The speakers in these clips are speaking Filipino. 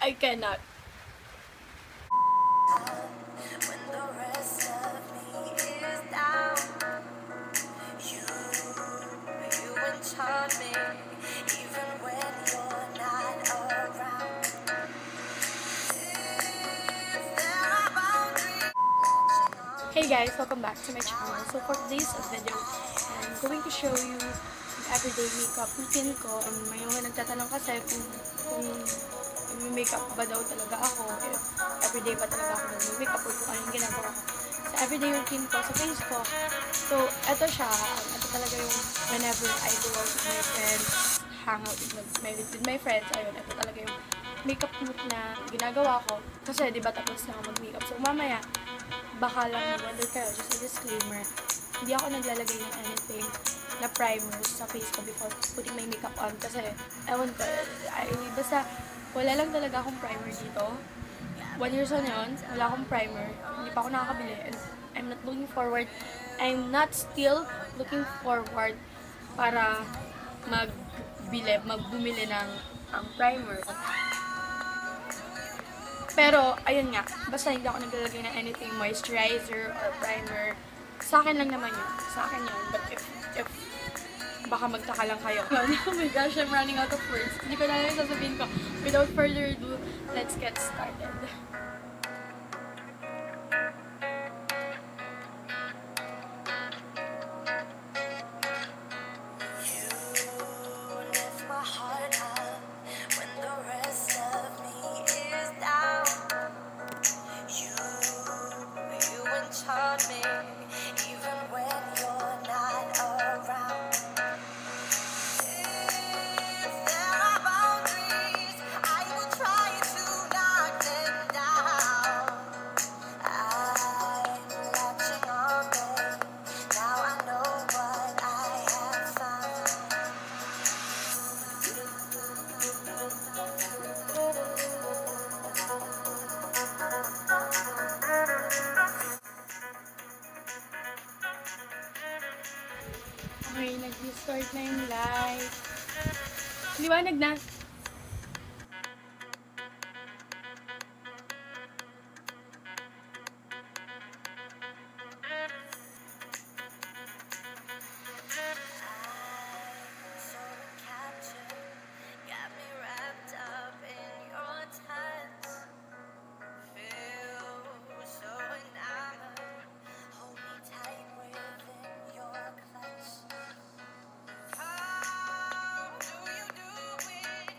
I cannot. When the rest of me is down, you enchant me, even when you're not around. If there are boundaries. Hey guys, welcome back to my channel. So for today's video, I'm going to show you yung everyday makeup routine ko. And may mga nagtatanong kasi kung may makeup ba daw talaga ako, if everyday ba talaga ako nag-makeup or kung anong ginagawa ko sa everyday routine ko sa face ko. So eto siya, ito talaga yung whenever I go out with my friends, hang out with my friends, ayun, ito talaga yung makeup look na ginagawa ko. Kasi di ba tapos na ako mag-makeup. So mamaya, baka lang mag-wonder kayo, just a disclaimer, hindi ako naglalagay ng anything na primer sa face ko before putting my makeup on kasi, ewan ko, basta wala lang talaga akong primer dito. 1 year on yun, wala akong primer, hindi pa ako nakakabili, and I'm not still looking forward para magbumili ng primer. Pero, ayun nga, basta hindi ako naglalagay ng anything moisturizer or primer. Sa akin lang naman yun. Sa akin yun. But if baka magtaka lang kayo. Oh my gosh, I'm running out of words. Hindi ko na lang sasabihin ko. Without further ado, let's get started. Lift my heart up when the rest of me is down. You enchant me, even when you're not around. If there are boundaries, I will try to knock them down. I'm latching on them. Now I know what I have found. Okay, nag-start na yung live. Liwanag na. So captured, got me wrapped up in your touch. Feel so enamored, hold me tight within your clutch. How do you do it?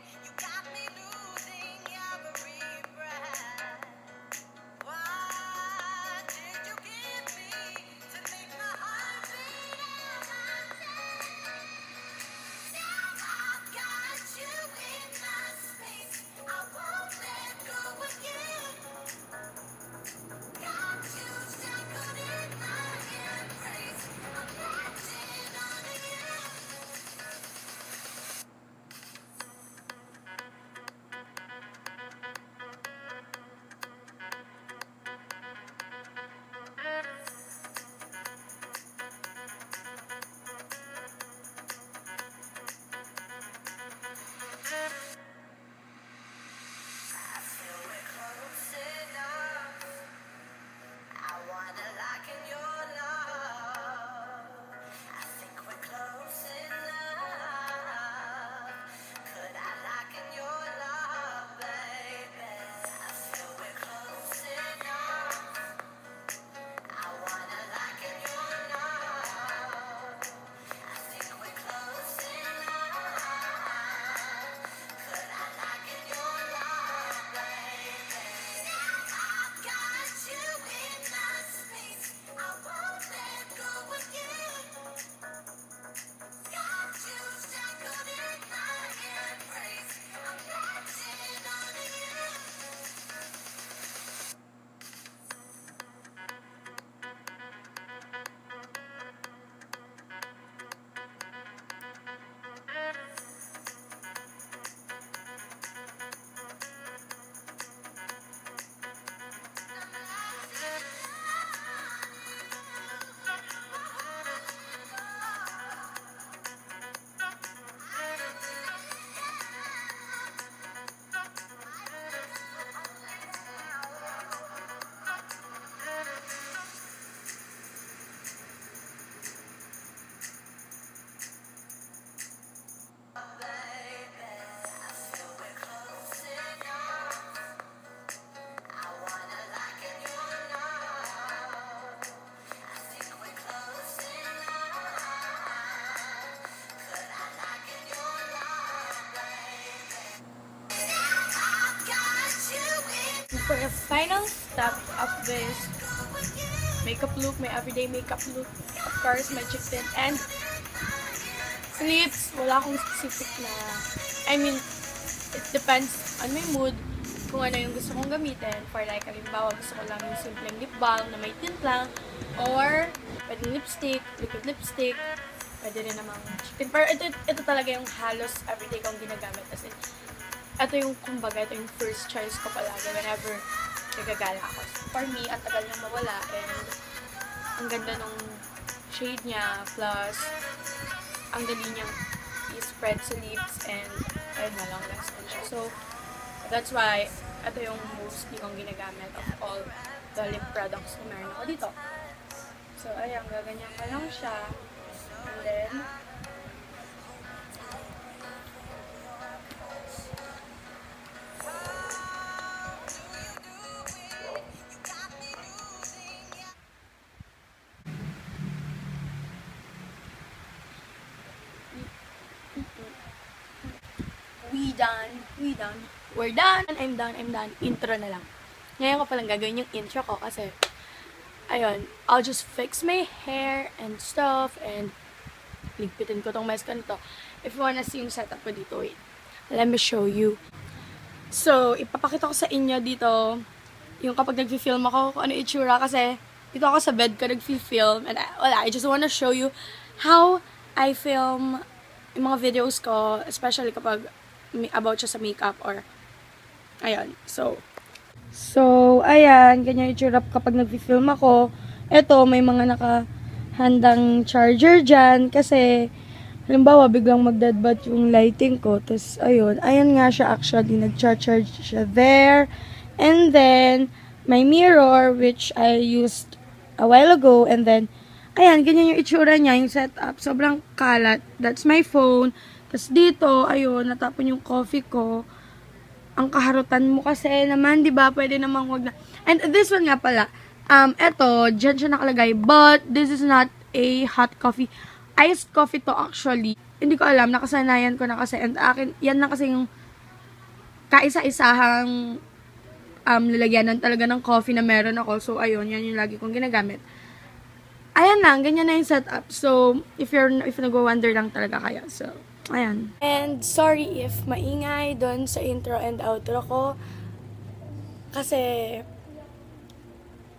for the final step of this makeup look, my everyday makeup look, of course, my cheek tint, and sa lips, wala akong specific na, I mean, it depends on my mood, kung ano yung gusto kong gamitin. For like, halimbawa, gusto ko lang yung simpleng lip balm na may tint lang, or pwedeng lipstick, liquid lipstick, pwede rin namang cheek tint. Pero ito talaga yung halos everyday kong ginagamit. Kasi, ito yung, kumbaga, ito yung first choice ko palagi whenever nagagala ako. So, for me, ang tagal niyang mawala, and ang ganda nung shade niya, plus ang dali niyang i-spread sa lips, and ayun na, long lasting siya. So, that's why, ito yung mostly kong ginagamit of all the lip products na meron ako dito. So, ayun, gaganyan ka lang siya, and then, we're done. I'm done. Intro na lang. Ngayon ko palang gagawin yung intro ko kasi, ayun, I'll just fix my hair and stuff, and ligpitin ko tong mask nito. If you wanna see yung setup ko dito, wait. Let me show you. So, ipapakita ko sa inyo dito, yung kapag nag-film ako, kung ano itsura, kasi dito ako sa bed ko nag-film, and I just wanna show you how I film yung mga videos ko, especially kapag about siya sa makeup, or ayan, so ayan, ganyan yung itsura kapag nag-film ako. Eto, may mga nakahandang charger dyan, kasi halimbawa, biglang mag-deadbat yung lighting ko, tapos ayun nga siya actually, nag-charge siya there, and then my mirror, which I used a while ago, and then ayan, ganyan yung itsura niya, yung setup, sobrang kalat. That's my phone. Tapos dito, ayun, natapon yung coffee ko. Ang kaharutan mo kasi naman, di ba? Pwede namang wag na. And this one nga pala, eto, dyan siya nakalagay. But, this is not a hot coffee. Iced coffee to actually. Hindi ko alam, nakasanayan ko na kasi. And akin, yan na kasi yung kaisa-isahang lalagyanan talaga ng coffee na meron ako. So, ayun, yan yung lagi kong ginagamit. Ayan lang, ganyan na yung setup. So, if nag-wonder lang talaga kaya. So, ayan. And sorry if maingay doon sa intro and outro ko. Kasi,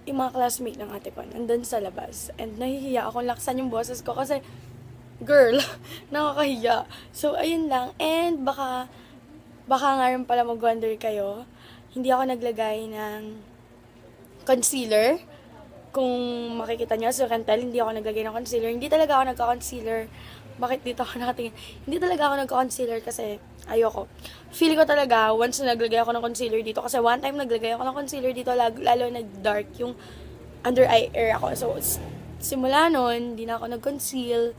yung mga classmate ng ate ko nandun sa labas. And nahihiya akong laksan yung boses ko kasi, girl, nakakahiya. So, ayun lang. And baka nga rin pala mag-wonder kayo, hindi ako naglagay ng concealer. Kung makikita nyo, so you can tell, hindi ako naglagay ng concealer. Hindi talaga ako nagka-concealer. Bakit dito ako nakatingin? Hindi talaga ako nagka-concealer kasi ayoko. Feel ko talaga, once na naglagay ako ng concealer dito, kasi one time naglagay ako ng concealer dito, lalo nag-dark yung under eye area ako. So, simula nun, hindi na ako nag-conceal.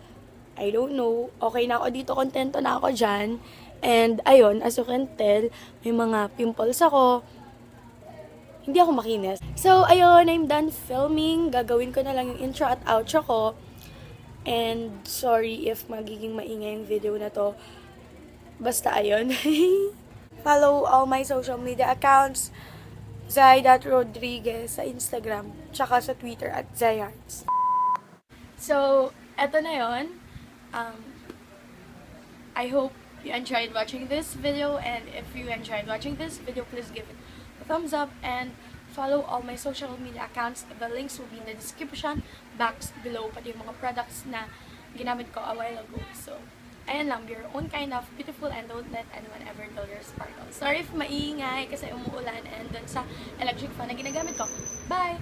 I don't know. Okay na ako dito, kontento na ako dyan. And, ayun, as you can tell, may mga pimples ako. Hindi ako makinis. So, ayun, I'm done filming. Gagawin ko na lang yung intro at outro ko. And, sorry if magiging maingay yung video na to. Basta, ayun. Follow all my social media accounts. Zai.Rodriguez sa Instagram. Tsaka sa Twitter at Zaiarts. So, eto na yun. I hope you enjoyed watching this video. And if you enjoyed watching this video, please give it thumbs up and follow all my social media accounts. The links will be in the description box below, pati yung mga products na ginamit ko a while ago. So, ayan lang, be your own kind of beautiful and don't let anyone ever dull your sparkle. Sorry if maingay kasi umuulan and dun sa electric fan na ginagamit ko. Bye!